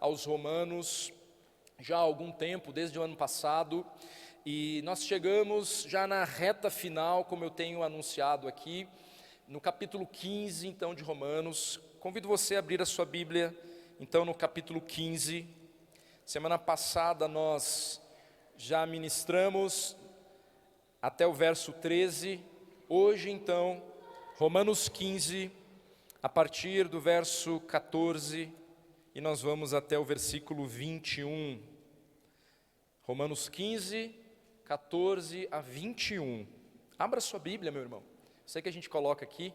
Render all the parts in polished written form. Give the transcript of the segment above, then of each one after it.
aos Romanos já há algum tempo, desde o ano passado, e nós chegamos já na reta final, como eu tenho anunciado aqui, no capítulo 15, então, de Romanos. Convido você a abrir a sua Bíblia, então, no capítulo 15. Semana passada nós já ministramos até o verso 13, hoje, então, Romanos 15, a partir do verso 14, e nós vamos até o versículo 21. Romanos 15, 14 a 21. Abra sua Bíblia, meu irmão. Sei que a gente coloca aqui,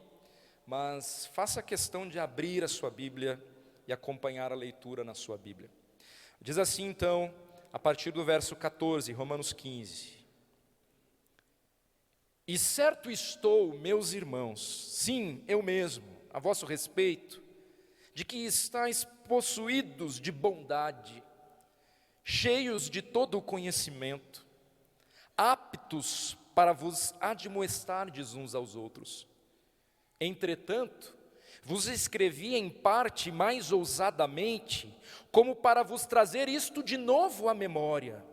mas faça questão de abrir a sua Bíblia e acompanhar a leitura na sua Bíblia. Diz assim, então, a partir do verso 14, Romanos 15. E certo estou, meus irmãos, sim, eu mesmo, a vosso respeito, de que estáis possuídos de bondade, cheios de todo o conhecimento, aptos para vos admoestardes uns aos outros. Entretanto, vos escrevi em parte mais ousadamente, como para vos trazer isto de novo à memória,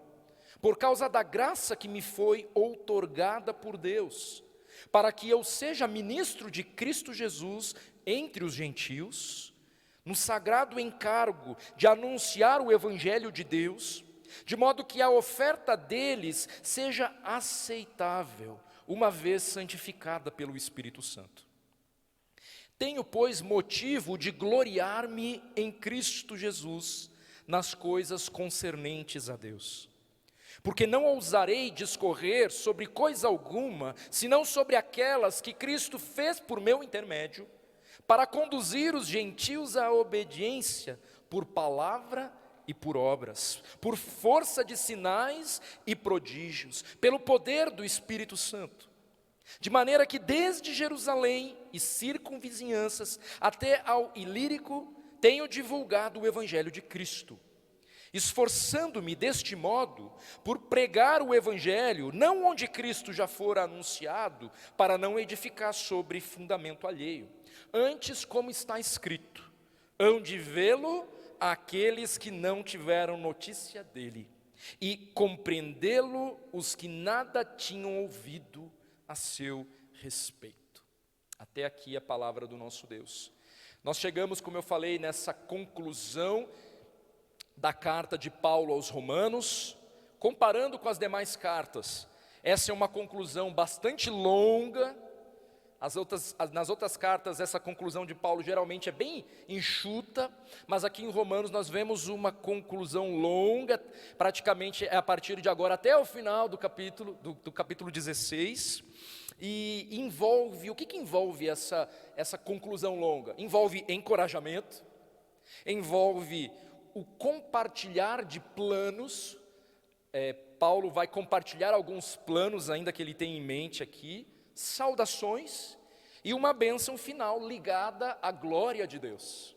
por causa da graça que me foi outorgada por Deus, para que eu seja ministro de Cristo Jesus entre os gentios, no sagrado encargo de anunciar o Evangelho de Deus, de modo que a oferta deles seja aceitável, uma vez santificada pelo Espírito Santo. Tenho, pois, motivo de gloriar-me em Cristo Jesus, nas coisas concernentes a Deus. Porque não ousarei discorrer sobre coisa alguma, senão sobre aquelas que Cristo fez por meu intermédio, para conduzir os gentios à obediência por palavra e por obras, por força de sinais e prodígios, pelo poder do Espírito Santo. De maneira que desde Jerusalém e circunvizinhanças até ao Ilírico tenho divulgado o Evangelho de Cristo, esforçando-me deste modo por pregar o Evangelho, não onde Cristo já fora anunciado, para não edificar sobre fundamento alheio. Antes, como está escrito, hão de vê-lo aqueles que não tiveram notícia dele, e compreendê-lo os que nada tinham ouvido a seu respeito. Até aqui a palavra do nosso Deus. Nós chegamos, como eu falei, nessa conclusão da carta de Paulo aos Romanos, comparando com as demais cartas. Essa é uma conclusão bastante longa. Nas outras cartas, essa conclusão de Paulo geralmente é bem enxuta, mas aqui em Romanos nós vemos uma conclusão longa, praticamente é a partir de agora até o final do capítulo 16, e envolve, o que envolve essa conclusão longa? Envolve encorajamento, envolve o compartilhar de planos. Paulo vai compartilhar alguns planos ainda que ele tem em mente aqui, saudações e uma bênção final ligada à glória de Deus.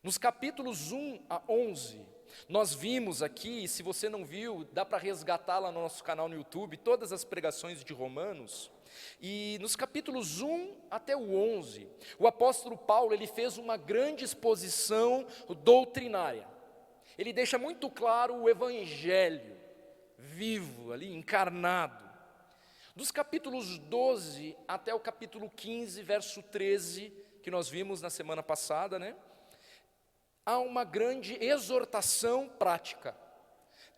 Nos capítulos 1 a 11, nós vimos aqui, se você não viu, dá para resgatar lá no nosso canal no YouTube, todas as pregações de Romanos, e nos capítulos 1 até o 11, o apóstolo Paulo, ele fez uma grande exposição doutrinária. Ele deixa muito claro o Evangelho, vivo ali, encarnado. Dos capítulos 12 até o capítulo 15, verso 13, que nós vimos na semana passada, né? Há uma grande exortação prática,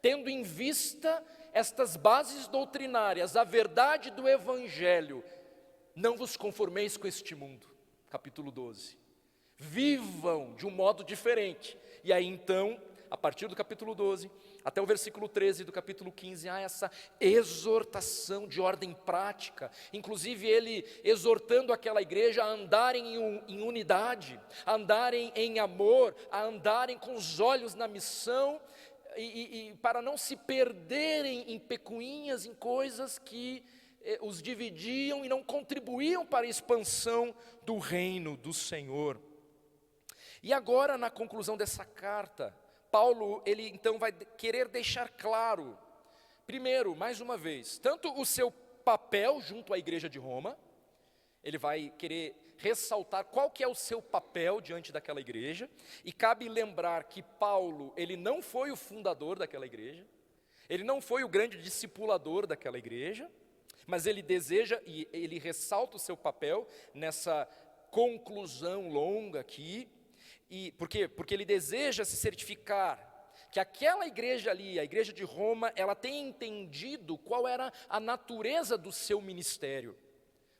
tendo em vista estas bases doutrinárias, a verdade do Evangelho. Não vos conformeis com este mundo, capítulo 12. Vivam de um modo diferente. E aí então, a partir do capítulo 12, até o versículo 13 do capítulo 15, há essa exortação de ordem prática, inclusive ele exortando aquela igreja a andarem em unidade, a andarem em amor, a andarem com os olhos na missão, e para não se perderem em pecuinhas, em coisas que os dividiam e não contribuíam para a expansão do reino do Senhor. E agora, na conclusão dessa carta, Paulo, ele então vai querer deixar claro, primeiro, mais uma vez, tanto o seu papel junto à igreja de Roma, Ele vai querer ressaltar qual que é o seu papel diante daquela igreja, e cabe lembrar que Paulo, ele não foi o fundador daquela igreja, ele não foi o grande discipulador daquela igreja, mas ele deseja e ele ressalta o seu papel nessa conclusão longa aqui, e por quê? Porque ele deseja se certificar que aquela igreja ali, a igreja de Roma, ela tem entendido qual era a natureza do seu ministério,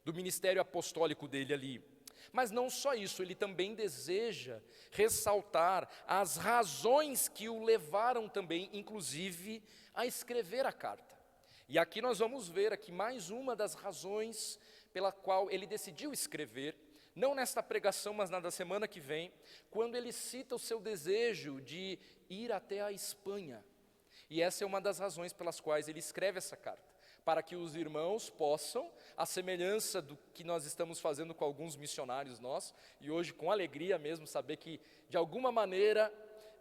do ministério apostólico dele ali. Mas não só isso, ele também deseja ressaltar as razões que o levaram também, inclusive, a escrever a carta. E aqui nós vamos ver aqui mais uma das razões pela qual ele decidiu escrever, não nesta pregação, mas na da semana que vem, quando ele cita o seu desejo de ir até a Espanha. E essa é uma das razões pelas quais ele escreve essa carta, para que os irmãos possam, à semelhança do que nós estamos fazendo com alguns missionários nossos, e hoje com alegria mesmo saber que, de alguma maneira,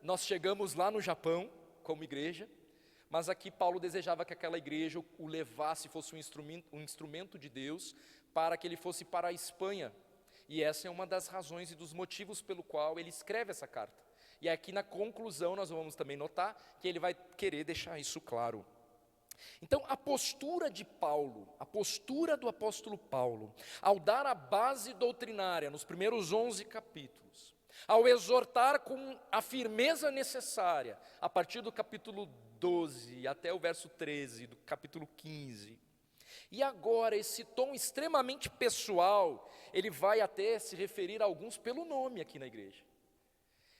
nós chegamos lá no Japão, como igreja, mas aqui Paulo desejava que aquela igreja o levasse, fosse um instrumento de Deus, para que ele fosse para a Espanha. E essa é uma das razões e dos motivos pelo qual ele escreve essa carta. E aqui na conclusão nós vamos também notar que ele vai querer deixar isso claro. Então, a postura de Paulo, a postura do apóstolo Paulo, ao dar a base doutrinária nos primeiros 11 capítulos, ao exortar com a firmeza necessária, a partir do capítulo 12 até o verso 13, do capítulo 15, e agora esse tom extremamente pessoal, ele vai até se referir a alguns pelo nome aqui na igreja.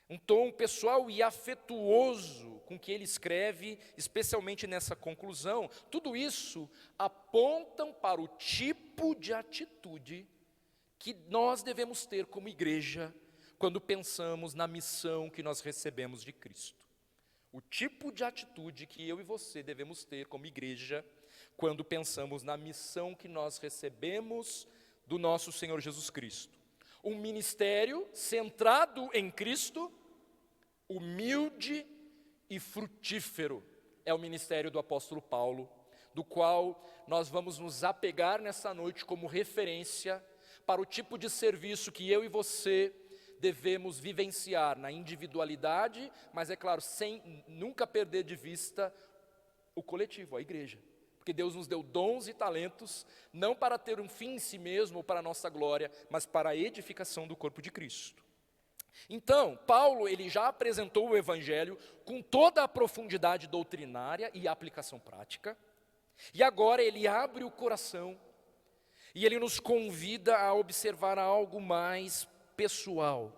Um tom pessoal e afetuoso com que ele escreve, especialmente nessa conclusão, tudo isso apontam para o tipo de atitude que nós devemos ter como igreja quando pensamos na missão que nós recebemos de Cristo. O tipo de atitude que eu e você devemos ter como igreja quando pensamos na missão que nós recebemos do nosso Senhor Jesus Cristo. Um ministério centrado em Cristo, humilde e frutífero, é o ministério do apóstolo Paulo, do qual nós vamos nos apegar nessa noite como referência para o tipo de serviço que eu e você devemos vivenciar na individualidade, mas é claro, sem nunca perder de vista o coletivo, a igreja. Porque Deus nos deu dons e talentos, não para ter um fim em si mesmo ou para a nossa glória, mas para a edificação do corpo de Cristo. Então, Paulo, ele já apresentou o Evangelho com toda a profundidade doutrinária e aplicação prática, e agora ele abre o coração, e ele nos convida a observar algo mais pessoal,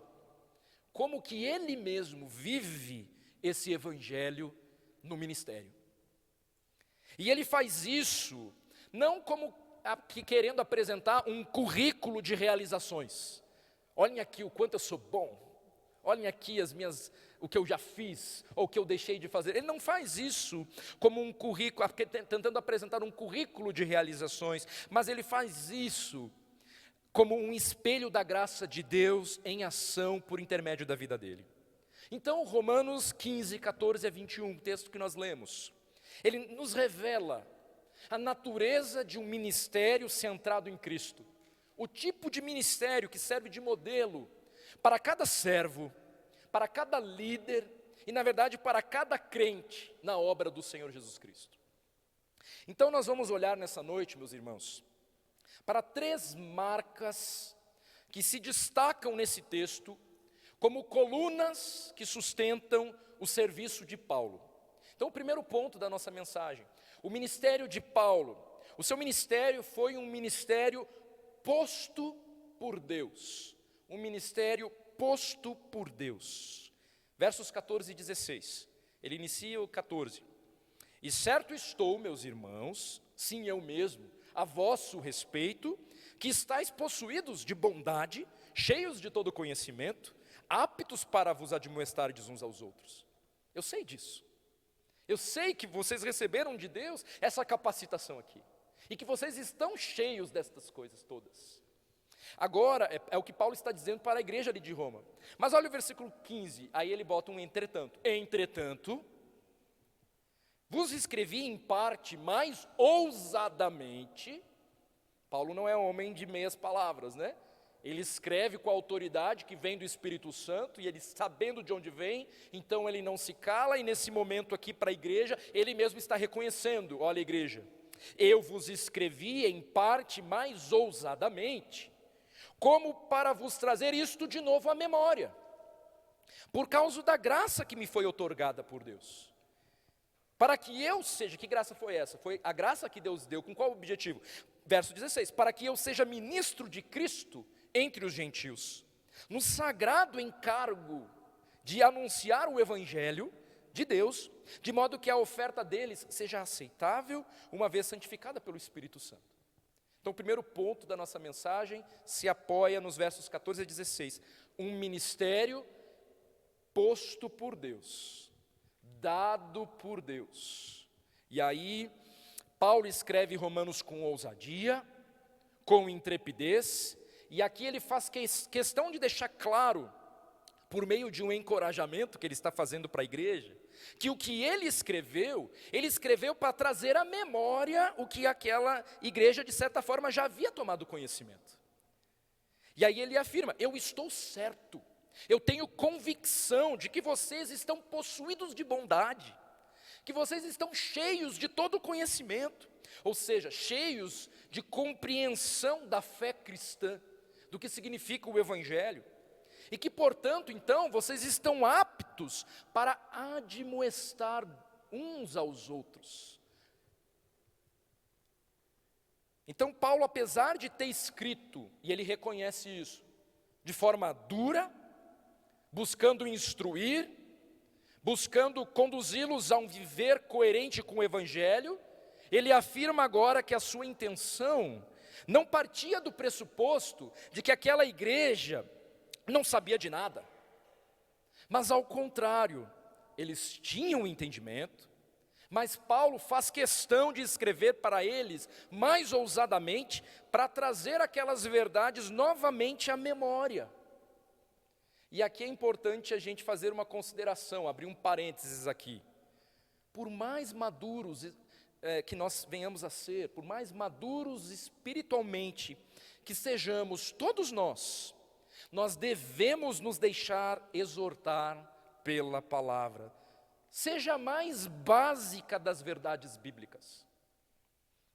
como que ele mesmo vive esse Evangelho no ministério. E ele faz isso, não como querendo apresentar um currículo de realizações. Olhem aqui o quanto eu sou bom, olhem aqui o que eu já fiz, ou o que eu deixei de fazer. Ele não faz isso como um currículo, tentando apresentar um currículo de realizações, mas ele faz isso como um espelho da graça de Deus em ação por intermédio da vida dele. Então, Romanos 15, 14 a 21, texto que nós lemos, ele nos revela a natureza de um ministério centrado em Cristo, o tipo de ministério que serve de modelo para cada servo, para cada líder e, na verdade, para cada crente na obra do Senhor Jesus Cristo. Então, nós vamos olhar nessa noite, meus irmãos, para 3 marcas que se destacam nesse texto como colunas que sustentam o serviço de Paulo. Então, o primeiro ponto da nossa mensagem, o ministério de Paulo, o seu ministério foi um ministério posto por Deus, um ministério posto por Deus. Versos 14 e 16, ele inicia o 14, e certo estou, meus irmãos, sim eu mesmo, a vosso respeito, que estáis possuídos de bondade, cheios de todo conhecimento, aptos para vos admoestardes uns aos outros. Eu sei disso. Eu sei que vocês receberam de Deus essa capacitação aqui, e que vocês estão cheios destas coisas todas. Agora, é o que Paulo está dizendo para a igreja ali de Roma. Mas olha o versículo 15, aí ele bota um entretanto. Entretanto, vos escrevi em parte mais ousadamente, Paulo não é homem de meias palavras, né? Ele escreve com a autoridade que vem do Espírito Santo, e ele sabendo de onde vem, então ele não se cala, e nesse momento aqui para a igreja, ele mesmo está reconhecendo: olha, igreja, eu vos escrevi em parte mais ousadamente, como para vos trazer isto de novo à memória, por causa da graça que me foi outorgada por Deus. Para que eu seja, que graça foi essa? Foi a graça que Deus deu, com qual objetivo? Verso 16, para que eu seja ministro de Cristo entre os gentios, no sagrado encargo de anunciar o evangelho de Deus, de modo que a oferta deles seja aceitável, uma vez santificada pelo Espírito Santo. Então o primeiro ponto da nossa mensagem se apoia nos versos 14 a 16, um ministério posto por Deus, dado por Deus. E aí Paulo escreve Romanos com ousadia, com intrepidez, e aqui ele faz questão de deixar claro, por meio de um encorajamento que ele está fazendo para a igreja, que o que ele escreveu para trazer à memória o que aquela igreja, de certa forma, já havia tomado conhecimento. E aí ele afirma: eu estou certo, eu tenho convicção de que vocês estão possuídos de bondade, que vocês estão cheios de todo o conhecimento, ou seja, cheios de compreensão da fé cristã, do que significa o Evangelho, e que, portanto, então, vocês estão aptos para admoestar uns aos outros. Então, Paulo, apesar de ter escrito, e ele reconhece isso, de forma dura, buscando instruir, buscando conduzi-los a um viver coerente com o Evangelho, ele afirma agora que a sua intenção não partia do pressuposto de que aquela igreja não sabia de nada, mas ao contrário, eles tinham entendimento, mas Paulo faz questão de escrever para eles mais ousadamente, para trazer aquelas verdades novamente à memória. E aqui é importante a gente fazer uma consideração, abrir um parênteses aqui. Por mais maduros que nós venhamos a ser, por mais maduros espiritualmente que sejamos, todos nós devemos nos deixar exortar pela palavra, seja a mais básica das verdades bíblicas.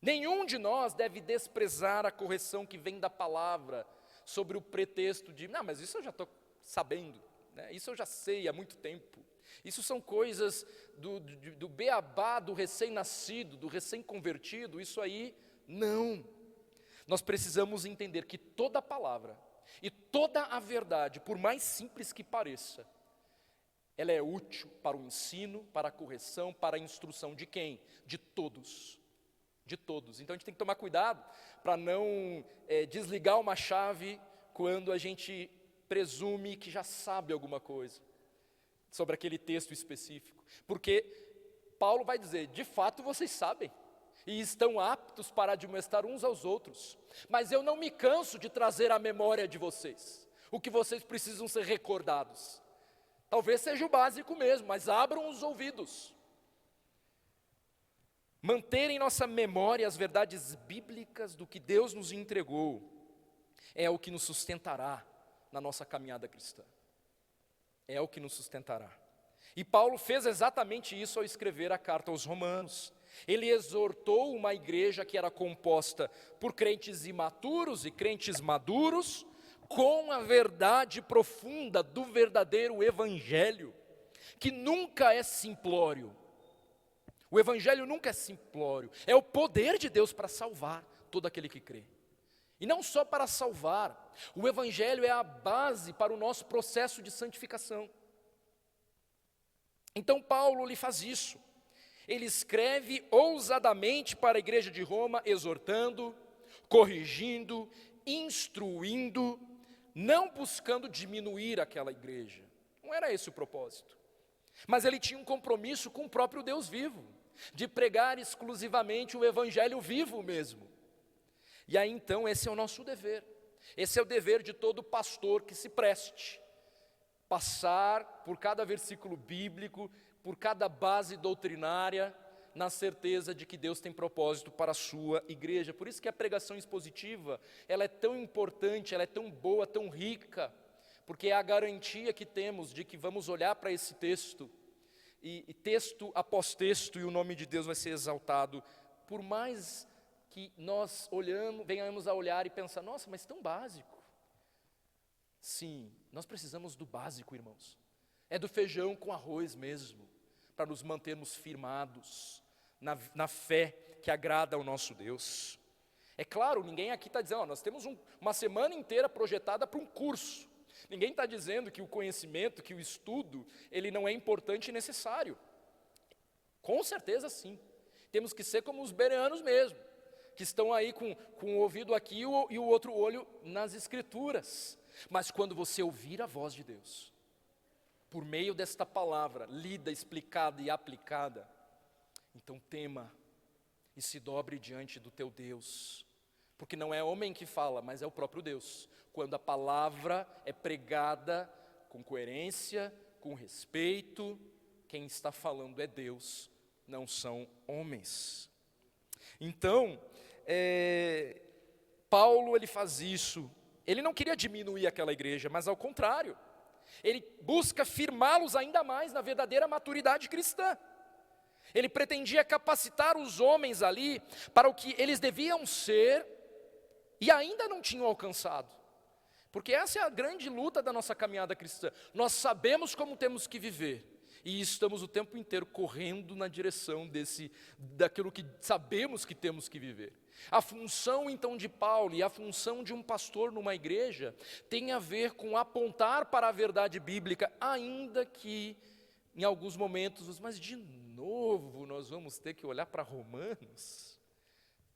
Nenhum de nós deve desprezar a correção que vem da palavra, sobre o pretexto de: não, mas isso eu já estou sabendo, né? Isso eu já sei há muito tempo. Isso são coisas do beabá, do recém-nascido, do recém-convertido, isso aí, não. Nós precisamos entender que toda palavra e toda a verdade, por mais simples que pareça, ela é útil para o ensino, para a correção, para a instrução de quem? De todos. De todos. Então a gente tem que tomar cuidado para não desligar uma chave quando a gente presume que já sabe alguma coisa sobre aquele texto específico, porque Paulo vai dizer: de fato vocês sabem, e estão aptos para admoestar uns aos outros, mas eu não me canso de trazer à memória de vocês o que vocês precisam ser recordados. Talvez seja o básico mesmo, mas abram os ouvidos. Manter em nossa memória as verdades bíblicas do que Deus nos entregou é o que nos sustentará na nossa caminhada cristã. É o que nos sustentará. E Paulo fez exatamente isso ao escrever a carta aos Romanos. Ele exortou uma igreja que era composta por crentes imaturos e crentes maduros, com a verdade profunda do verdadeiro Evangelho, que nunca é simplório. O Evangelho nunca é simplório, é o poder de Deus para salvar todo aquele que crê. E não só para salvar, o Evangelho é a base para o nosso processo de santificação. Então Paulo lhe faz isso. Ele escreve ousadamente para a igreja de Roma, exortando, corrigindo, instruindo, não buscando diminuir aquela igreja. Não era esse o propósito. Mas ele tinha um compromisso com o próprio Deus vivo, de pregar exclusivamente o Evangelho vivo mesmo. E aí então esse é o nosso dever. Esse é o dever de todo pastor que se preste. Passar por cada versículo bíblico, por cada base doutrinária, na certeza de que Deus tem propósito para a sua igreja. Por isso que a pregação expositiva, ela é tão importante, ela é tão boa, tão rica, porque é a garantia que temos de que vamos olhar para esse texto, e texto após texto, e o nome de Deus vai ser exaltado, por mais que nós venhamos a olhar e pensar, nossa, mas tão básico. Sim, nós precisamos do básico, irmãos. É do feijão com arroz mesmo, para nos mantermos firmados na fé que agrada ao nosso Deus. É claro, ninguém aqui está dizendo, nós temos uma semana inteira projetada para um curso. Ninguém está dizendo que o conhecimento, que o estudo, ele não é importante e necessário. Com certeza sim. Temos que ser como os bereanos mesmo, que estão aí com o ouvido aqui e o outro olho nas Escrituras. Mas quando você ouvir a voz de Deus, por meio desta palavra, lida, explicada e aplicada, então tema e se dobre diante do teu Deus, porque não é homem que fala, mas é o próprio Deus. Quando a palavra é pregada com coerência, com respeito, quem está falando é Deus, não são homens. Então, Paulo ele faz isso, ele não queria diminuir aquela igreja, mas ao contrário, ele busca firmá-los ainda mais na verdadeira maturidade cristã. Ele pretendia capacitar os homens ali para o que eles deviam ser e ainda não tinham alcançado. Porque essa é a grande luta da nossa caminhada cristã. Nós sabemos como temos que viver e estamos o tempo inteiro correndo na direção daquilo que sabemos que temos que viver. A função então de Paulo e a função de um pastor numa igreja tem a ver com apontar para a verdade bíblica, ainda que em alguns momentos, mas de novo nós vamos ter que olhar para Romanos.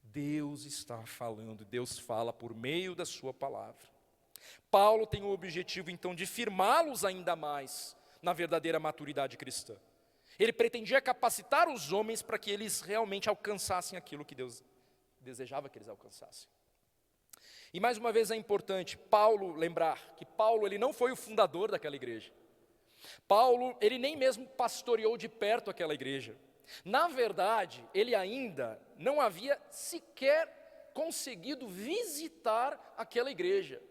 Deus está falando, Deus fala por meio da sua palavra. Paulo tem o objetivo então de firmá-los ainda mais na verdadeira maturidade cristã. Ele pretendia capacitar os homens para que eles realmente alcançassem aquilo que Deus desejava que eles alcançassem. E mais uma vez é importante Paulo lembrar que Paulo ele não foi o fundador daquela igreja. Paulo, ele nem mesmo pastoreou de perto aquela igreja. Na verdade, ele ainda não havia sequer conseguido visitar aquela igreja.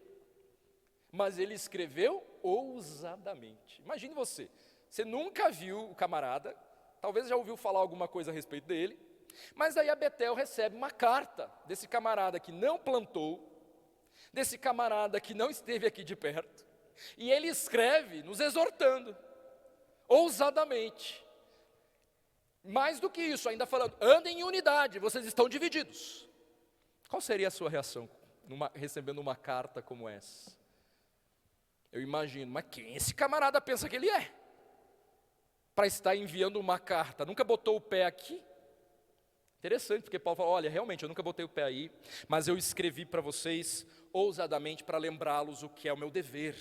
Mas ele escreveu ousadamente. Imagine você nunca viu o camarada, talvez já ouviu falar alguma coisa a respeito dele, mas aí a Betel recebe uma carta desse camarada que não plantou, desse camarada que não esteve aqui de perto, e ele escreve nos exortando, ousadamente. Mais do que isso, ainda falando, andem em unidade, vocês estão divididos. Qual seria a sua reação recebendo uma carta como essa? Eu imagino, mas quem esse camarada pensa que ele é? Para estar enviando uma carta, nunca botou o pé aqui? Interessante, porque Paulo fala, olha, realmente eu nunca botei o pé aí, mas eu escrevi para vocês ousadamente para lembrá-los o que é o meu dever.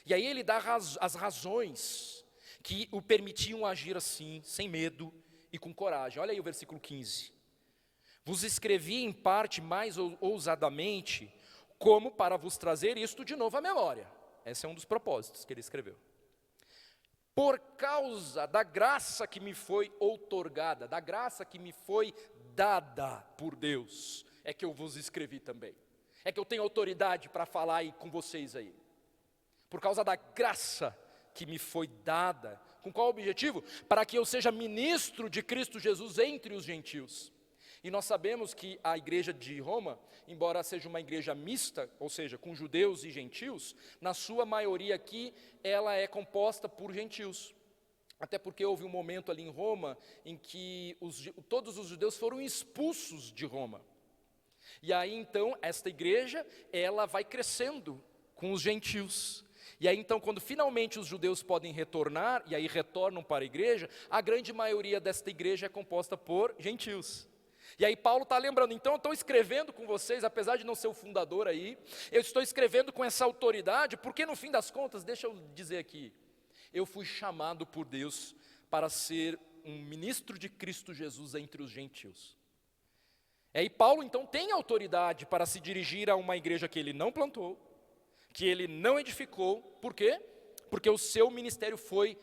E aí ele dá as razões que o permitiam agir assim, sem medo e com coragem. Olha aí o versículo 15. Vos escrevi em parte mais ousadamente, como para vos trazer isto de novo à memória. Esse é um dos propósitos que ele escreveu. Por causa da graça que me foi outorgada, da graça que me foi dada por Deus, é que eu vos escrevi também. É que eu tenho autoridade para falar aí com vocês aí. Por causa da graça que me foi dada. Com qual objetivo? Para que eu seja ministro de Cristo Jesus entre os gentios. E nós sabemos que a igreja de Roma, embora seja uma igreja mista, ou seja, com judeus e gentios, na sua maioria aqui, ela é composta por gentios. Até porque houve um momento ali em Roma, em que todos os judeus foram expulsos de Roma. E aí então, esta igreja, ela vai crescendo com os gentios. E aí então, quando finalmente os judeus podem retornar, e aí retornam para a igreja, a grande maioria desta igreja é composta por gentios. E aí Paulo está lembrando, então eu estou escrevendo com vocês, apesar de não ser o fundador aí, eu estou escrevendo com essa autoridade, porque no fim das contas, deixa eu dizer aqui, eu fui chamado por Deus para ser um ministro de Cristo Jesus entre os gentios. E Paulo então tem autoridade para se dirigir a uma igreja que ele não plantou, que ele não edificou, por quê? Porque o seu ministério foi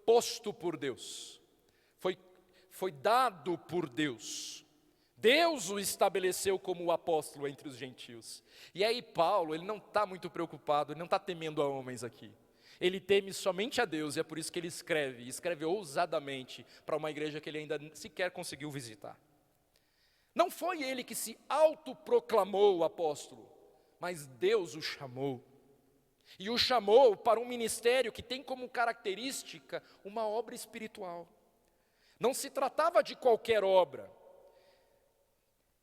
posto por Deus, foi dado por Deus. Deus o estabeleceu como o apóstolo entre os gentios. E aí Paulo, ele não está muito preocupado, ele não está temendo a homens aqui. Ele teme somente a Deus, e é por isso que ele escreve ousadamente para uma igreja que ele ainda sequer conseguiu visitar. Não foi ele que se autoproclamou o apóstolo, mas Deus o chamou. E o chamou para um ministério que tem como característica uma obra espiritual. Não se tratava de qualquer obra.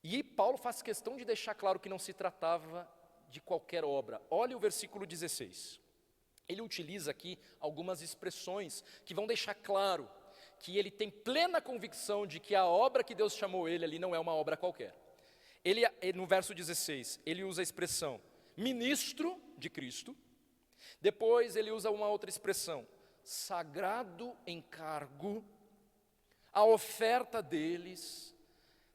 E Paulo faz questão de deixar claro que não se tratava de qualquer obra. Olha o versículo 16. Ele utiliza aqui algumas expressões que vão deixar claro que ele tem plena convicção de que a obra que Deus chamou ele ali não é uma obra qualquer. Ele, no verso 16, ele usa a expressão ministro de Cristo. Depois ele usa uma outra expressão, sagrado encargo, a oferta deles,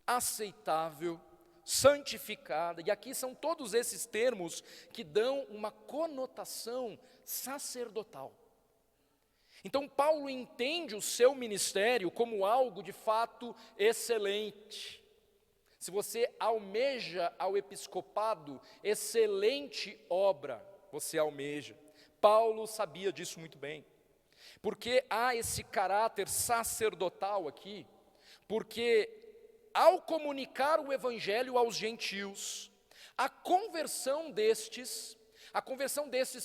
aceitável, santificada, e aqui são todos esses termos que dão uma conotação sacerdotal. Então Paulo entende o seu ministério como algo de fato excelente. Se você almeja ao episcopado, excelente obra você almeja. Paulo sabia disso muito bem, porque há esse caráter sacerdotal aqui, porque ao comunicar o evangelho aos gentios, a conversão destes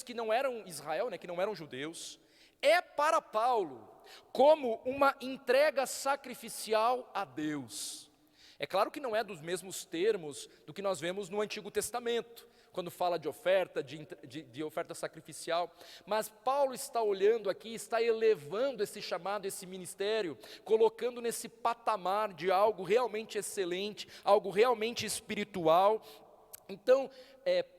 que não eram Israel, que não eram judeus, é para Paulo como uma entrega sacrificial a Deus. É claro que não é dos mesmos termos do que nós vemos no Antigo Testamento, quando fala de oferta, de oferta sacrificial, mas Paulo está olhando aqui, está elevando esse chamado, esse ministério, colocando nesse patamar de algo realmente excelente, algo realmente espiritual. Então,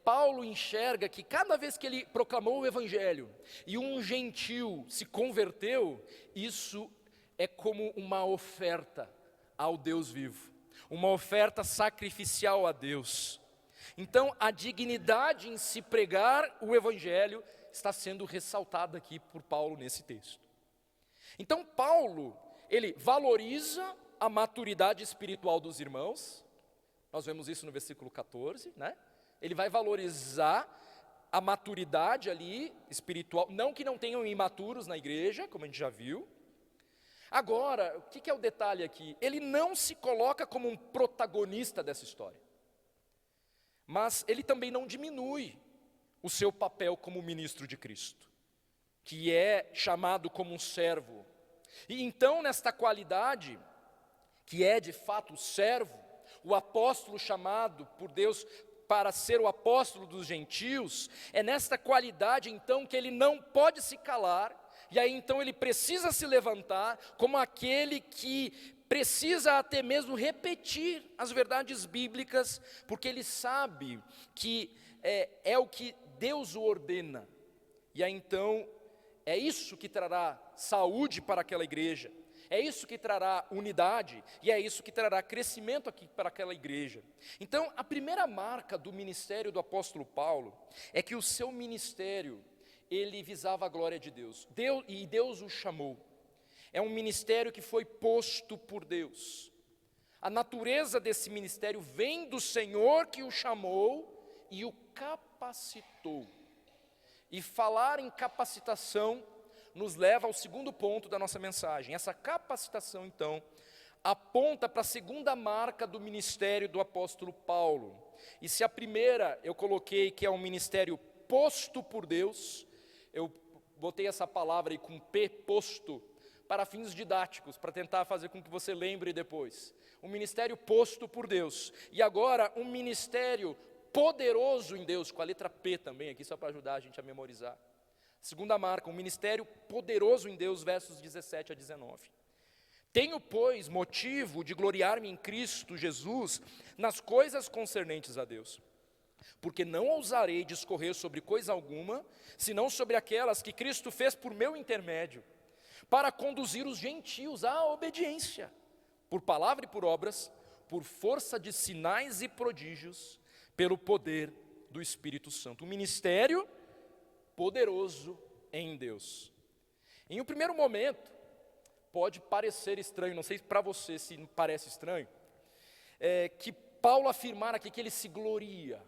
Paulo enxerga que cada vez que ele proclamou o evangelho, e um gentil se converteu, isso é como uma oferta ao Deus vivo, uma oferta sacrificial a Deus. Então, a dignidade em se pregar o evangelho está sendo ressaltada aqui por Paulo nesse texto. Então, Paulo, ele valoriza a maturidade espiritual dos irmãos. Nós vemos isso no versículo 14, Ele vai valorizar a maturidade ali espiritual, não que não tenham imaturos na igreja, como a gente já viu. Agora, o que é o detalhe aqui? Ele não se coloca como um protagonista dessa história. Mas ele também não diminui o seu papel como ministro de Cristo, que é chamado como um servo. E então, nesta qualidade, que é de fato servo, o apóstolo chamado por Deus para ser o apóstolo dos gentios, é nesta qualidade então que ele não pode se calar, e aí então ele precisa se levantar como aquele que precisa até mesmo repetir as verdades bíblicas, porque ele sabe que é o que Deus o ordena. E aí então, é isso que trará saúde para aquela igreja, é isso que trará unidade, e é isso que trará crescimento aqui para aquela igreja. Então, a primeira marca do ministério do apóstolo Paulo, é que o seu ministério, ele visava a glória de Deus, e Deus o chamou. É um ministério que foi posto por Deus. A natureza desse ministério vem do Senhor que o chamou e o capacitou. E falar em capacitação nos leva ao segundo ponto da nossa mensagem. Essa capacitação, então, aponta para a segunda marca do ministério do apóstolo Paulo. E se a primeira eu coloquei que é um ministério posto por Deus, eu botei essa palavra aí com P, posto, para fins didáticos, para tentar fazer com que você lembre depois. Um ministério posto por Deus. E agora, um ministério poderoso em Deus, com a letra P também aqui, só para ajudar a gente a memorizar. Segunda marca, um ministério poderoso em Deus, versos 17 a 19. Tenho, pois, motivo de gloriar-me em Cristo Jesus nas coisas concernentes a Deus. Porque não ousarei discorrer sobre coisa alguma, senão sobre aquelas que Cristo fez por meu intermédio, para conduzir os gentios à obediência, por palavra e por obras, por força de sinais e prodígios, pelo poder do Espírito Santo. Um ministério poderoso em Deus. Em um primeiro momento, pode parecer estranho, não sei para você se parece estranho, que Paulo afirmar aqui que ele se gloria,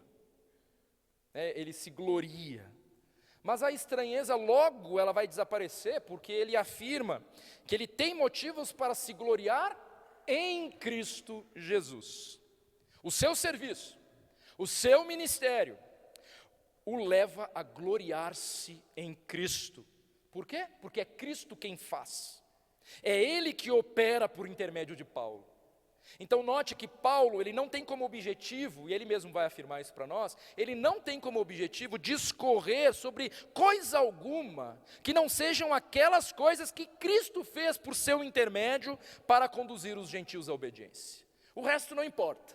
ele se gloria. Mas a estranheza logo ela vai desaparecer, porque ele afirma que ele tem motivos para se gloriar em Cristo Jesus. O seu serviço, o seu ministério, o leva a gloriar-se em Cristo. Por quê? Porque é Cristo quem faz. É Ele que opera por intermédio de Paulo. Então note que Paulo, ele não tem como objetivo, e ele mesmo vai afirmar isso para nós, ele não tem como objetivo discorrer sobre coisa alguma, que não sejam aquelas coisas que Cristo fez por seu intermédio para conduzir os gentios à obediência. O resto não importa.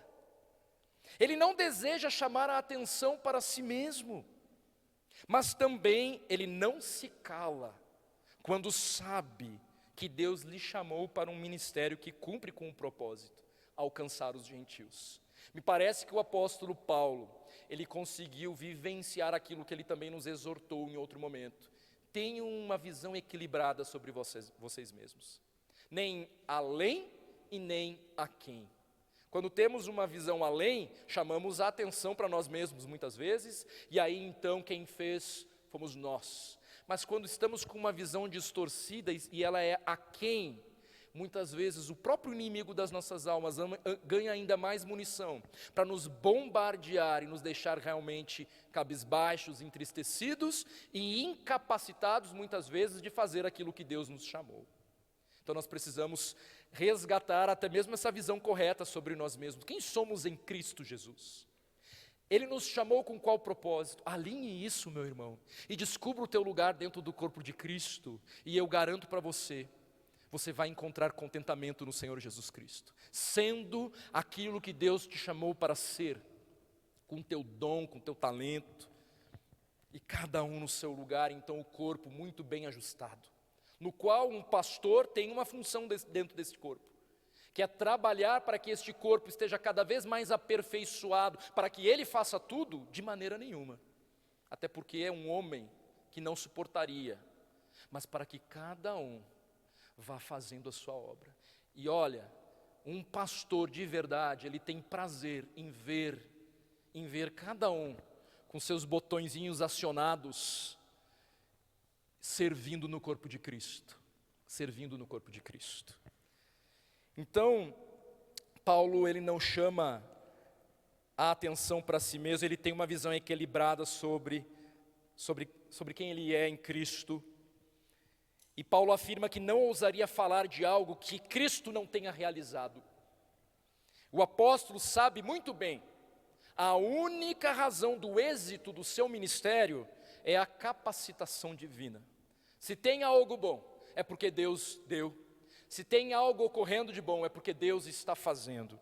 Ele não deseja chamar a atenção para si mesmo, mas também ele não se cala quando sabe que Deus lhe chamou para um ministério que cumpre com um propósito: alcançar os gentios. Me parece que o apóstolo Paulo, ele conseguiu vivenciar aquilo que ele também nos exortou em outro momento. Tenham uma visão equilibrada sobre vocês mesmos. Nem além e nem aquém. Quando temos uma visão além, chamamos a atenção para nós mesmos muitas vezes, e aí então quem fez fomos nós. Mas quando estamos com uma visão distorcida e ela é aquém, muitas vezes o próprio inimigo das nossas almas ganha ainda mais munição para nos bombardear e nos deixar realmente cabisbaixos, entristecidos e incapacitados muitas vezes de fazer aquilo que Deus nos chamou. Então nós precisamos resgatar até mesmo essa visão correta sobre nós mesmos. Quem somos em Cristo Jesus? Ele nos chamou com qual propósito? Alinhe isso, meu irmão, e descubra o teu lugar dentro do corpo de Cristo, e eu garanto para você, você vai encontrar contentamento no Senhor Jesus Cristo, sendo aquilo que Deus te chamou para ser, com o teu dom, com o teu talento, e cada um no seu lugar, então o corpo muito bem ajustado, no qual um pastor tem uma função dentro desse corpo, que é trabalhar para que este corpo esteja cada vez mais aperfeiçoado, para que ele faça tudo de maneira nenhuma, até porque é um homem que não suportaria, mas para que cada um vá fazendo a sua obra. E olha, um pastor de verdade, ele tem prazer em ver cada um com seus botõezinhos acionados, servindo no corpo de Cristo, servindo no corpo de Cristo. Então, Paulo, ele não chama a atenção para si mesmo, ele tem uma visão equilibrada sobre quem ele é em Cristo. E Paulo afirma que não ousaria falar de algo que Cristo não tenha realizado. O apóstolo sabe muito bem, a única razão do êxito do seu ministério é a capacitação divina. Se tem algo bom, é porque Deus deu. Se tem algo ocorrendo de bom, é porque Deus está fazendo.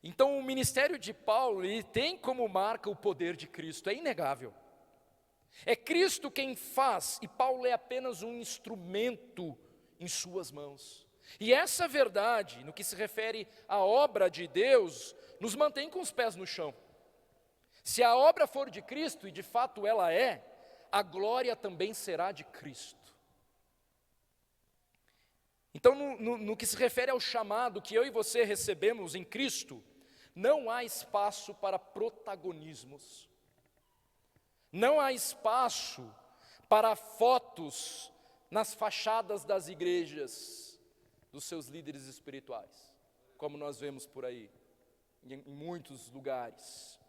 Então o ministério de Paulo, ele tem como marca o poder de Cristo, é inegável. É Cristo quem faz, e Paulo é apenas um instrumento em suas mãos. E essa verdade, no que se refere à obra de Deus, nos mantém com os pés no chão. Se a obra for de Cristo, e de fato ela é, a glória também será de Cristo. Então, no que se refere ao chamado que eu e você recebemos em Cristo, não há espaço para protagonismos. Não há espaço para fotos nas fachadas das igrejas dos seus líderes espirituais, como nós vemos por aí, em muitos lugares.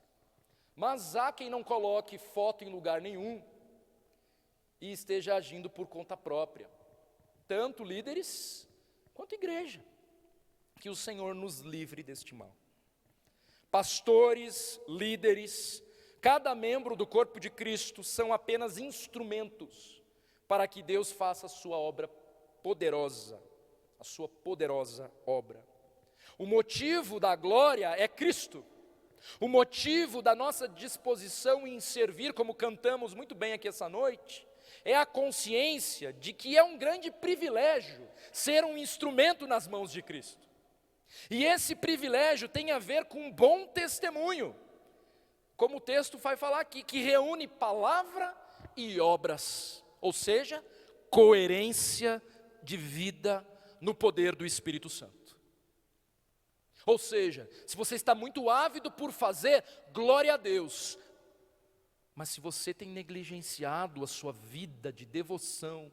Mas há quem não coloque foto em lugar nenhum e esteja agindo por conta própria, tanto líderes quanto igreja. Que o Senhor nos livre deste mal. Pastores, líderes, cada membro do corpo de Cristo são apenas instrumentos para que Deus faça a sua obra poderosa, a sua poderosa obra. O motivo da glória é Cristo. O motivo da nossa disposição em servir, como cantamos muito bem aqui essa noite, é a consciência de que é um grande privilégio ser um instrumento nas mãos de Cristo. E esse privilégio tem a ver com um bom testemunho, como o texto vai falar aqui, que reúne palavra e obras, ou seja, coerência de vida no poder do Espírito Santo. Ou seja, se você está muito ávido por fazer, glória a Deus. Mas se você tem negligenciado a sua vida de devoção,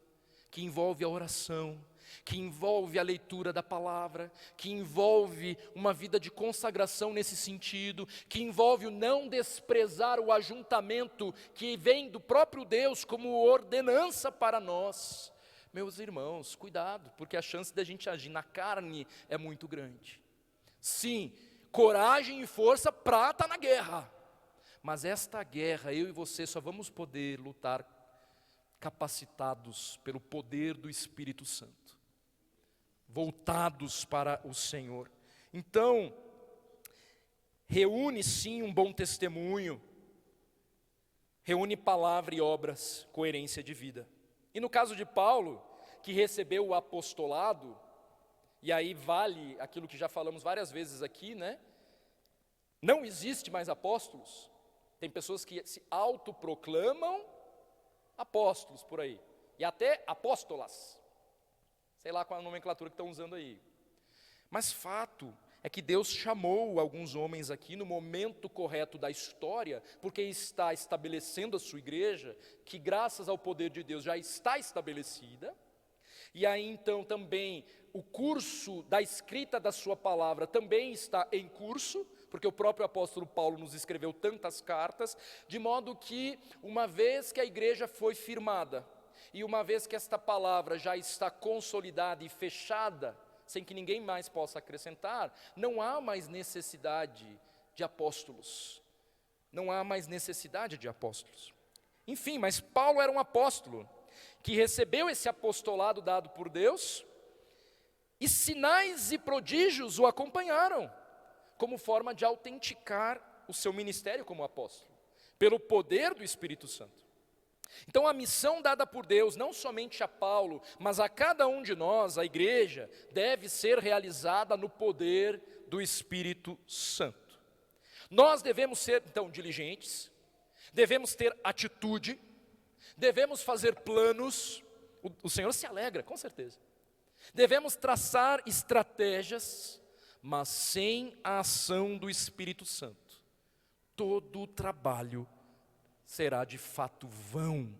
que envolve a oração, que envolve a leitura da palavra, que envolve uma vida de consagração nesse sentido, que envolve o não desprezar o ajuntamento que vem do próprio Deus como ordenança para nós. Meus irmãos, cuidado, porque a chance da gente agir na carne é muito grande. Sim, coragem e força para estar na guerra, mas esta guerra eu e você só vamos poder lutar capacitados pelo poder do Espírito Santo, voltados para o Senhor. Então, reúne sim um bom testemunho, reúne palavra e obras, coerência de vida. E no caso de Paulo, que recebeu o apostolado, e aí vale aquilo que já falamos várias vezes aqui, né? Não existe mais apóstolos. Tem pessoas que se autoproclamam apóstolos por aí, e até apóstolas, sei lá qual é a nomenclatura que estão usando aí. Mas fato é que Deus chamou alguns homens aqui no momento correto da história, porque está estabelecendo a sua igreja, que graças ao poder de Deus já está estabelecida, e aí então também o curso da escrita da sua palavra também está em curso, porque o próprio apóstolo Paulo nos escreveu tantas cartas, de modo que uma vez que a igreja foi firmada, e uma vez que esta palavra já está consolidada e fechada, sem que ninguém mais possa acrescentar, não há mais necessidade de apóstolos. Não há mais necessidade de apóstolos. Enfim, mas Paulo era um apóstolo, que recebeu esse apostolado dado por Deus, e sinais e prodígios o acompanharam, como forma de autenticar o seu ministério como apóstolo, pelo poder do Espírito Santo. Então a missão dada por Deus, não somente a Paulo, mas a cada um de nós, a igreja, deve ser realizada no poder do Espírito Santo. Nós devemos ser, então, diligentes, devemos ter atitude, devemos fazer planos, o Senhor se alegra, com certeza. Devemos traçar estratégias, mas sem a ação do Espírito Santo, todo o trabalho será de fato vão.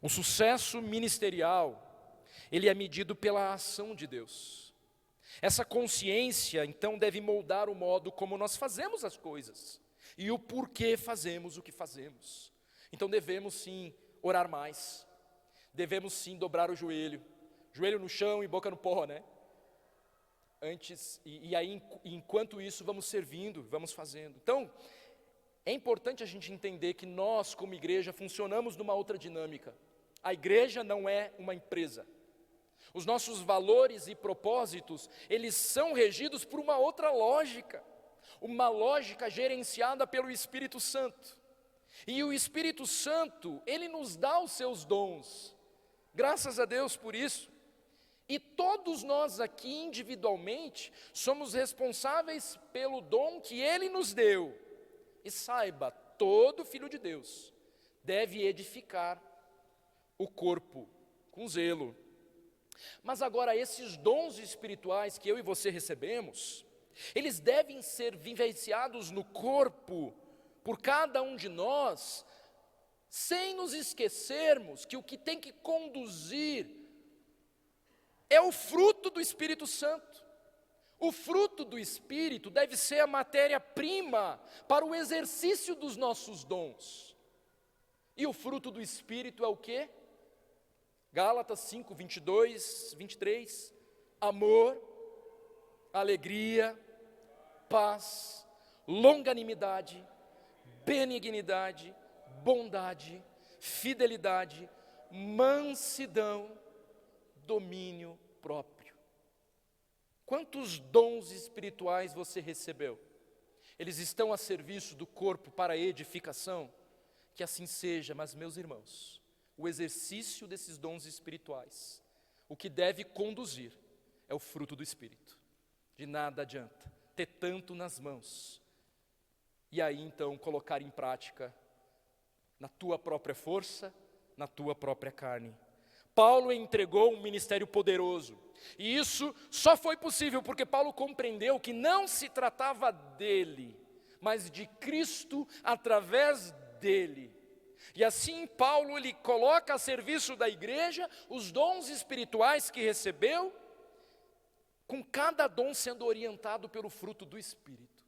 O sucesso ministerial, ele é medido pela ação de Deus. Essa consciência, então, deve moldar o modo como nós fazemos as coisas, e o porquê fazemos o que fazemos. Então devemos sim orar mais, devemos sim dobrar o joelho no chão e boca no pó, né? Antes, e aí enquanto isso vamos servindo, vamos fazendo. Então, é importante a gente entender que nós como igreja funcionamos numa outra dinâmica. A igreja não é uma empresa. Os nossos valores e propósitos, eles são regidos por uma outra lógica. Uma lógica gerenciada pelo Espírito Santo. E o Espírito Santo, ele nos dá os seus dons. Graças a Deus por isso. E todos nós aqui individualmente somos responsáveis pelo dom que Ele nos deu. E saiba, todo filho de Deus deve edificar o corpo com zelo. Mas agora esses dons espirituais que eu e você recebemos, eles devem ser vivenciados no corpo por cada um de nós, sem nos esquecermos que o que tem que conduzir é o fruto do Espírito Santo. O fruto do Espírito deve ser a matéria-prima para o exercício dos nossos dons. E o fruto do Espírito é o quê? Gálatas 5, 22, 23. Amor, alegria, paz, longanimidade, benignidade, bondade, fidelidade, mansidão, domínio próprio. Quantos dons espirituais você recebeu? Eles estão a serviço do corpo para a edificação? Que assim seja, mas meus irmãos, o exercício desses dons espirituais, o que deve conduzir é o fruto do Espírito. De nada adianta ter tanto nas mãos, e aí então colocar em prática na tua própria força, na tua própria carne. Paulo entregou um ministério poderoso. E isso só foi possível porque Paulo compreendeu que não se tratava dele, mas de Cristo através dele. E assim Paulo ele coloca a serviço da igreja os dons espirituais que recebeu, com cada dom sendo orientado pelo fruto do Espírito.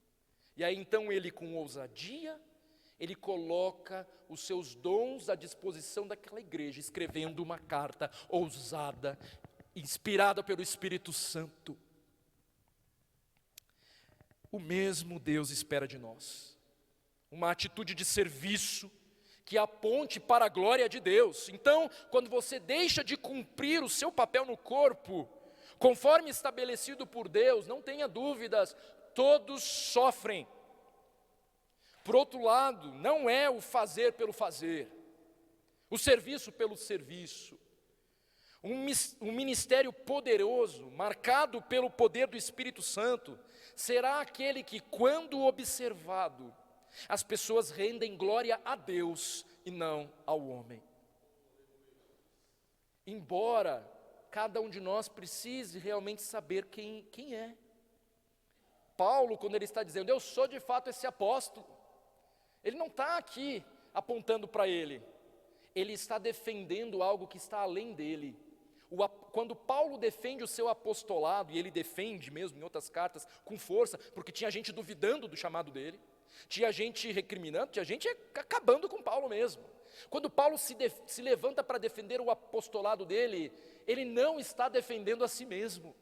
E aí então ele, com ousadia, ele coloca os seus dons à disposição daquela igreja, escrevendo uma carta ousada, inspirada pelo Espírito Santo. O mesmo Deus espera de nós uma atitude de serviço que aponte para a glória de Deus. Então, quando você deixa de cumprir o seu papel no corpo, conforme estabelecido por Deus, não tenha dúvidas, todos sofrem. Por outro lado, não é o fazer pelo fazer, o serviço pelo serviço. Um ministério poderoso, marcado pelo poder do Espírito Santo, será aquele que, quando observado, as pessoas rendem glória a Deus e não ao homem. Embora cada um de nós precise realmente saber quem é. Paulo, quando ele está dizendo, eu sou de fato esse apóstolo, ele não está aqui apontando para ele, ele está defendendo algo que está além dele. Quando Paulo defende o seu apostolado, e ele defende mesmo em outras cartas com força, porque tinha gente duvidando do chamado dele, tinha gente recriminando, tinha gente acabando com Paulo mesmo. Quando Paulo se levanta para defender o apostolado dele, ele não está defendendo a si mesmo,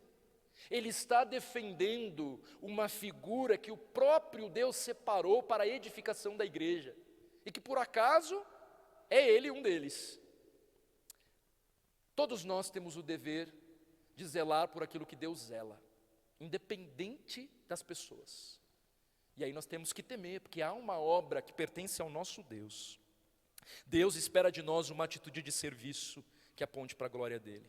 ele está defendendo uma figura que o próprio Deus separou para a edificação da igreja, e que por acaso é ele um deles. Todos nós temos o dever de zelar por aquilo que Deus zela, independente das pessoas. E aí nós temos que temer, porque há uma obra que pertence ao nosso Deus. Deus espera de nós uma atitude de serviço que aponte para a glória dele.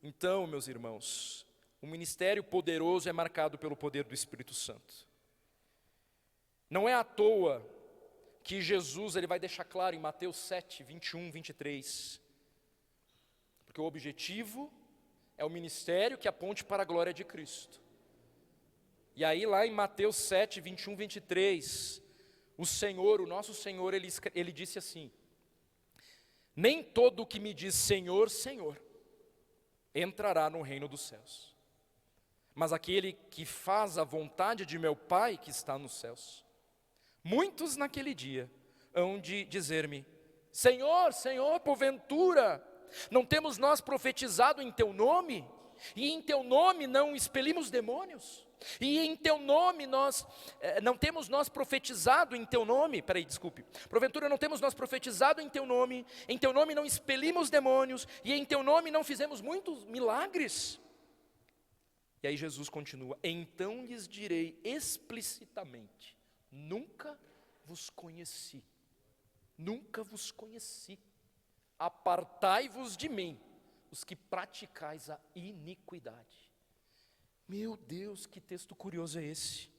Então, meus irmãos, o ministério poderoso é marcado pelo poder do Espírito Santo. Não é à toa que Jesus ele vai deixar claro em Mateus 7, 21, 23, porque o objetivo é o ministério que aponte para a glória de Cristo. E aí lá em Mateus 7, 21, 23, o Senhor, o nosso Senhor, ele disse assim: nem todo o que me diz Senhor, Senhor, entrará no reino dos céus, mas aquele que faz a vontade de meu Pai que está nos céus. Muitos naquele dia hão de dizer-me: Senhor, Senhor, porventura não temos nós profetizado em teu nome? E em teu nome não expelimos demônios? E em teu nome não temos nós profetizado em teu nome? Porventura não temos nós profetizado em teu nome não expelimos demônios, e em teu nome não fizemos muitos milagres? E aí Jesus continua: então lhes direi explicitamente: nunca vos conheci, apartai-vos de mim, os que praticais a iniquidade. Meu Deus, que texto curioso é esse?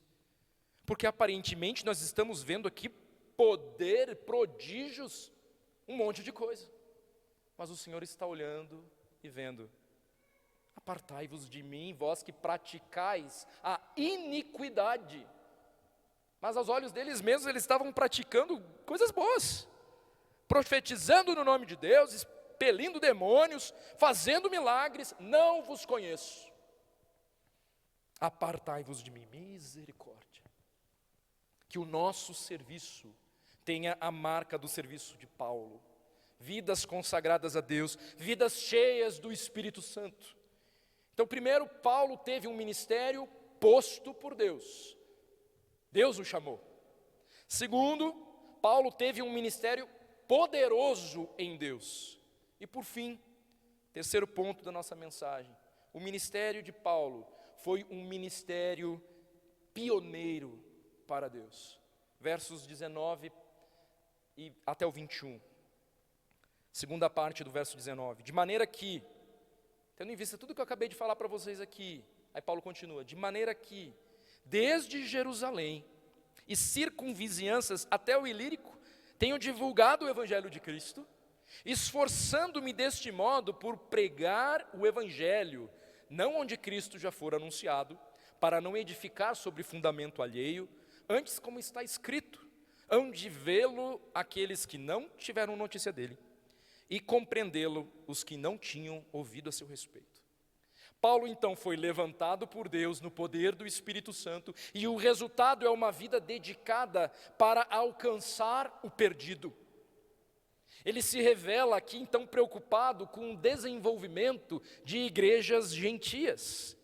Porque aparentemente nós estamos vendo aqui poder, prodígios, um monte de coisa, mas o Senhor está olhando e vendo: apartai-vos de mim, vós que praticais a iniquidade. Mas aos olhos deles mesmos, eles estavam praticando coisas boas, profetizando no nome de Deus, expelindo demônios, fazendo milagres. Não vos conheço, apartai-vos de mim. Misericórdia. Que o nosso serviço tenha a marca do serviço de Paulo, vidas consagradas a Deus, vidas cheias do Espírito Santo. Então, primeiro, Paulo teve um ministério posto por Deus, Deus o chamou. Segundo, Paulo teve um ministério poderoso em Deus. E por fim, terceiro ponto da nossa mensagem, o ministério de Paulo foi um ministério pioneiro para Deus. Versos 19 e até o 21. Segunda parte do verso 19. De maneira que, tendo em vista tudo que eu acabei de falar para vocês aqui, aí Paulo continua: de maneira que, desde Jerusalém e circunvizinhanças até o Ilírico, tenho divulgado o Evangelho de Cristo, esforçando-me deste modo por pregar o evangelho, não onde Cristo já for anunciado, para não edificar sobre fundamento alheio, antes como está escrito, hão de vê-lo aqueles que não tiveram notícia dele, e compreendê-lo os que não tinham ouvido a seu respeito. Paulo então foi levantado por Deus no poder do Espírito Santo, e o resultado é uma vida dedicada para alcançar o perdido. Ele se revela aqui então preocupado com o desenvolvimento de igrejas gentias.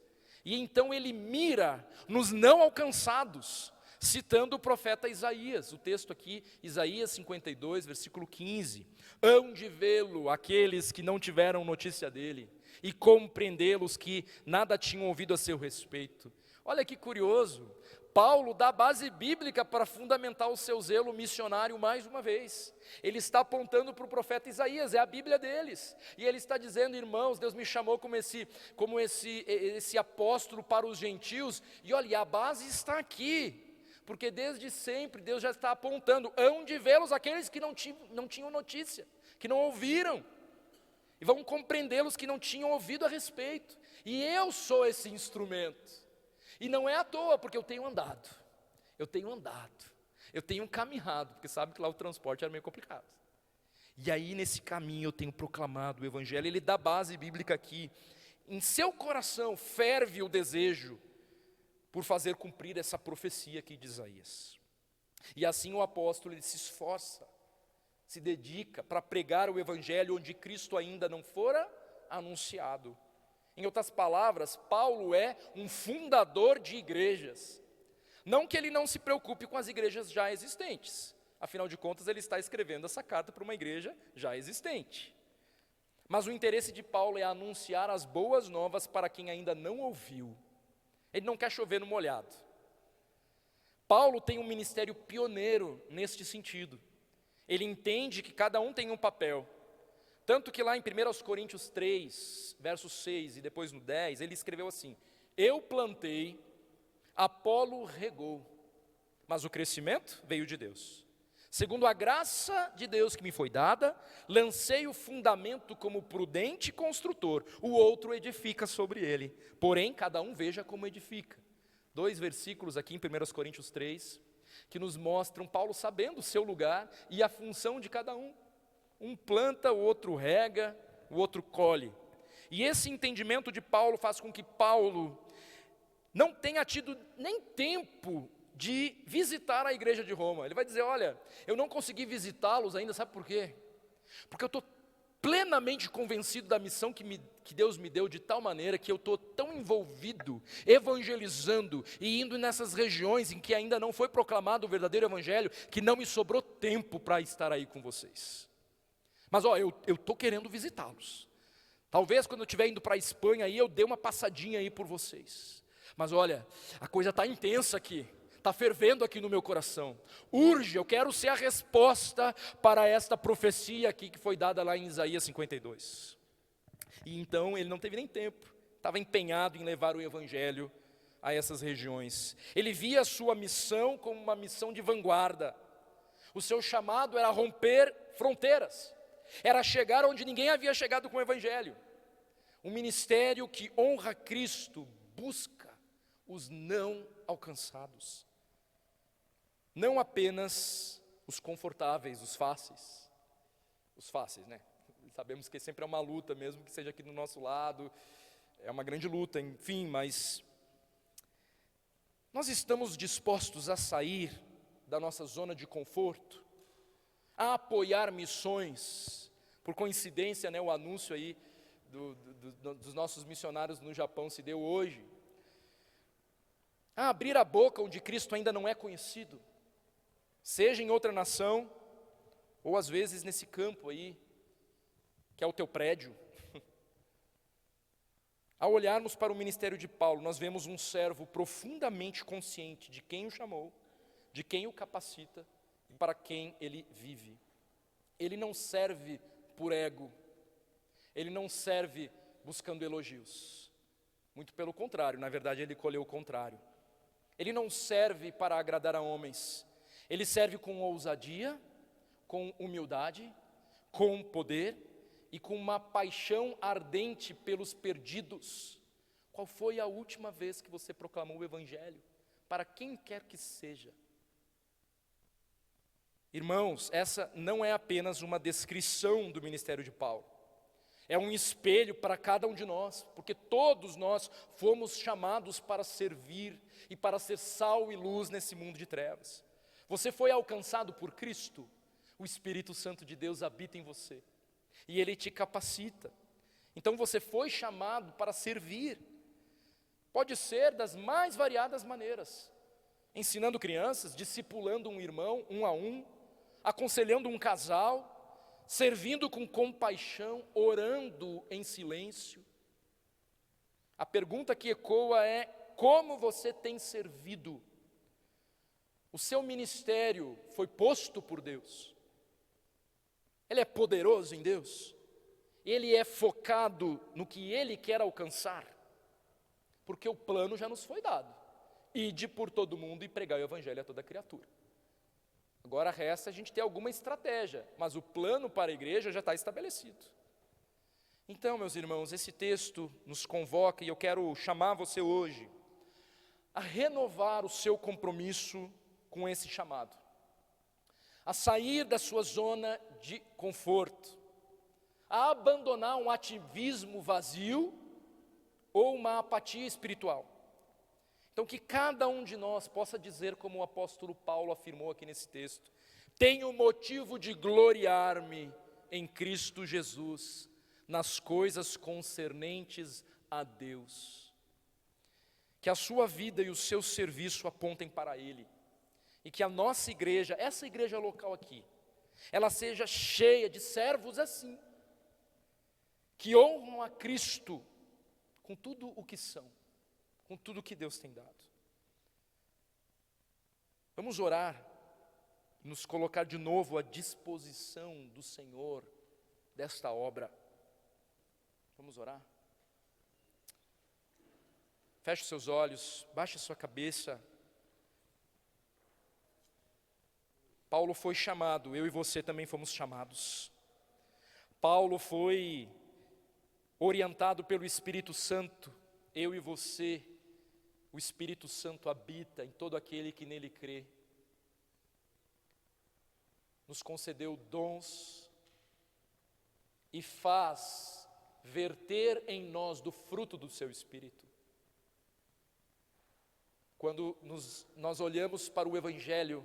E então ele mira nos não alcançados, citando o profeta Isaías. O texto aqui, Isaías 52, versículo 15. Hão de vê-lo aqueles que não tiveram notícia dele, e compreendê-los que nada tinham ouvido a seu respeito. Olha que curioso, Paulo dá base bíblica para fundamentar o seu zelo missionário mais uma vez. Ele está apontando para o profeta Isaías, é a Bíblia deles. E ele está dizendo, irmãos, Deus me chamou como esse apóstolo para os gentios. E olha, a base está aqui, porque desde sempre Deus já está apontando, hão de vê-los aqueles que não tinham notícia, que não ouviram. E vão compreendê-los que não tinham ouvido a respeito. E eu sou esse instrumento. E não é à toa, porque eu tenho andado, eu tenho caminhado, porque sabe que lá o transporte era meio complicado. E aí nesse caminho eu tenho proclamado o evangelho. Ele dá base bíblica aqui. Em seu coração ferve o desejo por fazer cumprir essa profecia aqui de Isaías. E assim o apóstolo ele se esforça, se dedica para pregar o evangelho onde Cristo ainda não fora anunciado. Em outras palavras, Paulo é um fundador de igrejas. Não que ele não se preocupe com as igrejas já existentes. Afinal de contas, ele está escrevendo essa carta para uma igreja já existente. Mas o interesse de Paulo é anunciar as boas novas para quem ainda não ouviu. Ele não quer chover no molhado. Paulo tem um ministério pioneiro neste sentido. Ele entende que cada um tem um papel. Tanto que lá em 1 Coríntios 3, verso 6 e depois no 10, ele escreveu assim: eu plantei, Apolo regou, mas o crescimento veio de Deus. Segundo a graça de Deus que me foi dada, lancei o fundamento como prudente construtor, o outro edifica sobre ele. Porém, cada um veja como edifica. 2 versículos aqui em 1 Coríntios 3, que nos mostram Paulo sabendo o seu lugar e a função de cada um. Um planta, o outro rega, o outro colhe. E esse entendimento de Paulo faz com que Paulo não tenha tido nem tempo de visitar a igreja de Roma. Ele vai dizer, olha, eu não consegui visitá-los ainda, sabe por quê? Porque eu estou plenamente convencido da missão que Deus me deu, de tal maneira que eu estou tão envolvido, evangelizando e indo nessas regiões em que ainda não foi proclamado o verdadeiro evangelho, que não me sobrou tempo para estar aí com vocês. Mas ó, eu estou querendo visitá-los. Talvez quando eu estiver indo para a Espanha aí, eu dê uma passadinha aí por vocês. Mas olha, a coisa está intensa aqui, está fervendo aqui no meu coração. Urge, eu quero ser a resposta para esta profecia aqui que foi dada lá em Isaías 52. E então ele não teve nem tempo, estava empenhado em levar o evangelho a essas regiões. Ele via a sua missão como uma missão de vanguarda. O seu chamado era romper fronteiras. Era chegar onde ninguém havia chegado com o evangelho. Um ministério que honra Cristo, busca os não alcançados. Não apenas os confortáveis, os fáceis. Os fáceis, né? Sabemos que sempre é uma luta, mesmo que seja aqui do nosso lado. É uma grande luta, enfim, mas nós estamos dispostos a sair da nossa zona de conforto, a apoiar missões. Por coincidência, né, o anúncio aí dos nossos missionários no Japão se deu hoje. A abrir a boca onde Cristo ainda não é conhecido, seja em outra nação, ou às vezes nesse campo aí, que é o teu prédio. Ao olharmos para o ministério de Paulo, nós vemos um servo profundamente consciente de quem o chamou, de quem o capacita e para quem ele vive. Ele não serve por ego, ele não serve buscando elogios. Muito pelo contrário, na verdade ele colheu o contrário. Ele não serve para agradar a homens, ele serve com ousadia, com humildade, com poder e com uma paixão ardente pelos perdidos. Qual foi a última vez que você proclamou o Evangelho? Para quem quer que seja. Irmãos, essa não é apenas uma descrição do ministério de Paulo. É um espelho para cada um de nós, porque todos nós fomos chamados para servir e para ser sal e luz nesse mundo de trevas. Você foi alcançado por Cristo, o Espírito Santo de Deus habita em você e Ele te capacita. Então você foi chamado para servir. Pode ser das mais variadas maneiras, ensinando crianças, discipulando um irmão, um a um, aconselhando um casal, servindo com compaixão, orando em silêncio. A pergunta que ecoa é: como você tem servido? O seu ministério foi posto por Deus? Ele é poderoso em Deus? Ele é focado no que Ele quer alcançar? Porque o plano já nos foi dado: ide por todo mundo e pregai o Evangelho a toda criatura. Agora resta a gente ter alguma estratégia, mas o plano para a igreja já está estabelecido. Então, meus irmãos, esse texto nos convoca, e eu quero chamar você hoje a renovar o seu compromisso com esse chamado, a sair da sua zona de conforto, a abandonar um ativismo vazio ou uma apatia espiritual. Então, que cada um de nós possa dizer, como o apóstolo Paulo afirmou aqui nesse texto: tenho motivo de gloriar-me em Cristo Jesus, nas coisas concernentes a Deus. Que a sua vida e o seu serviço apontem para Ele, e que a nossa igreja, essa igreja local aqui, ela seja cheia de servos assim, que honram a Cristo com tudo o que são, com tudo que Deus tem dado. Vamos orar, nos colocar de novo à disposição do Senhor desta obra. Vamos orar? Feche seus olhos, baixe sua cabeça. Paulo foi chamado, eu e você também fomos chamados. Paulo foi orientado pelo Espírito Santo, eu e você. O Espírito Santo habita em todo aquele que nele crê. Nos concedeu dons e faz verter em nós do fruto do seu Espírito. Quando nós olhamos para o Evangelho,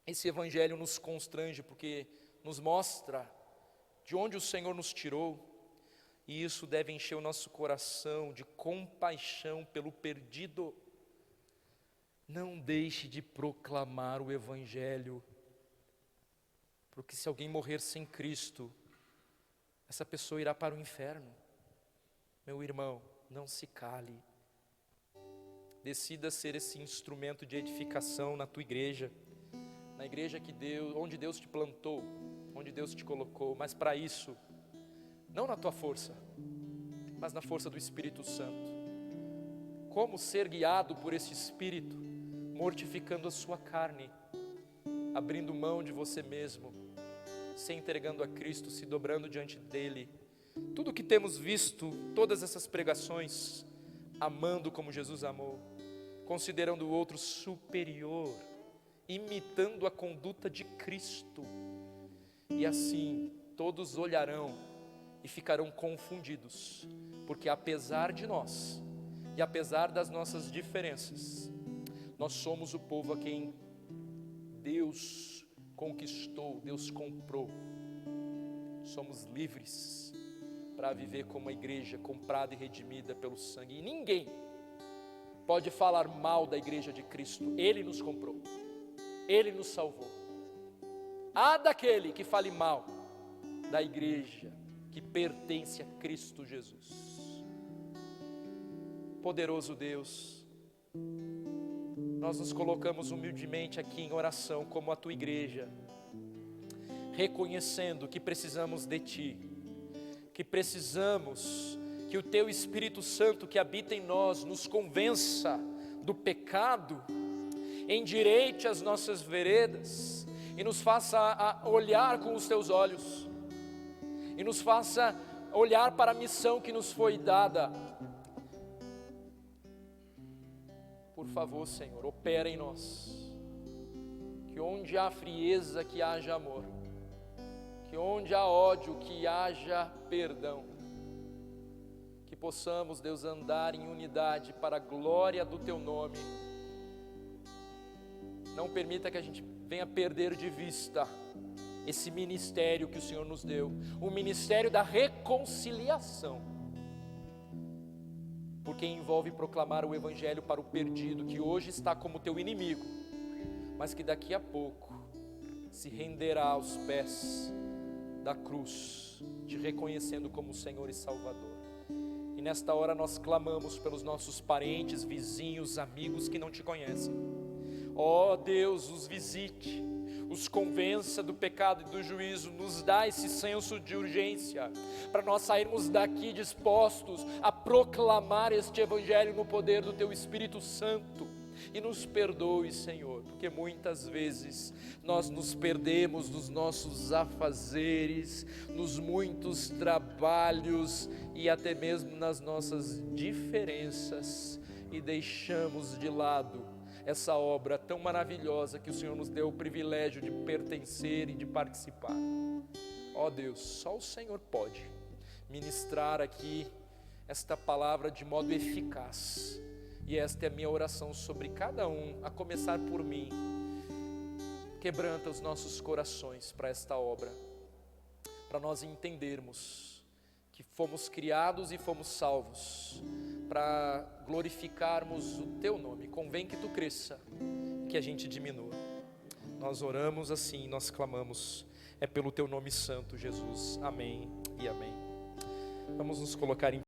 esse Evangelho nos constrange, porque nos mostra de onde o Senhor nos tirou, e isso deve encher o nosso coração de compaixão pelo perdido. Não deixe de proclamar o Evangelho, porque se alguém morrer sem Cristo, essa pessoa irá para o inferno. Meu irmão, não se cale. Decida ser esse instrumento de edificação na tua igreja, na igreja onde Deus te plantou, onde Deus te colocou, mas para isso, não na tua força, mas na força do Espírito Santo. Como ser guiado por esse Espírito? Mortificando a sua carne, abrindo mão de você mesmo, se entregando a Cristo, se dobrando diante dEle. Tudo o que temos visto, todas essas pregações, amando como Jesus amou, considerando o outro superior, imitando a conduta de Cristo. E assim, todos olharão e ficarão confundidos, porque apesar de nós, e apesar das nossas diferenças, nós somos o povo a quem Deus conquistou, Deus comprou. Somos livres para viver como uma igreja comprada e redimida pelo sangue, e ninguém pode falar mal da igreja de Cristo. Ele nos comprou, Ele nos salvou. Há daquele que fale mal da igreja que pertence a Cristo Jesus. Poderoso Deus, nós nos colocamos humildemente aqui em oração como a tua igreja, reconhecendo que precisamos de Ti, que precisamos que o Teu Espírito Santo que habita em nós nos convença do pecado, endireite as nossas veredas, e nos faça olhar com os teus olhos, e nos faça olhar para a missão que nos foi dada. Por favor, Senhor, opera em nós, que onde há frieza, que haja amor, que onde há ódio, que haja perdão, que possamos, Deus, andar em unidade para a glória do Teu nome. Não permita que a gente venha perder de vista esse ministério que o Senhor nos deu, o ministério da reconciliação, porque envolve proclamar o Evangelho para o perdido, que hoje está como teu inimigo, mas que daqui a pouco se renderá aos pés da cruz, te reconhecendo como Senhor e Salvador. E nesta hora nós clamamos pelos nossos parentes, vizinhos, amigos que não te conhecem. Ó Deus, os visite, os convença do pecado e do juízo, nos dá esse senso de urgência, para nós sairmos daqui dispostos a proclamar este Evangelho no poder do Teu Espírito Santo. E nos perdoe, Senhor, porque muitas vezes nós nos perdemos nos nossos afazeres, nos muitos trabalhos e até mesmo nas nossas diferenças, e deixamos de lado essa obra tão maravilhosa que o Senhor nos deu o privilégio de pertencer e de participar. Ó Deus, só o Senhor pode ministrar aqui esta palavra de modo eficaz. E esta é a minha oração sobre cada um, a começar por mim. Quebranta os nossos corações para esta obra, para nós entendermos que fomos criados e fomos salvos para glorificarmos o Teu nome. Convém que Tu cresça, que a gente diminua. Nós oramos assim, nós clamamos, é pelo Teu nome santo, Jesus. Amém e amém. Vamos nos colocar em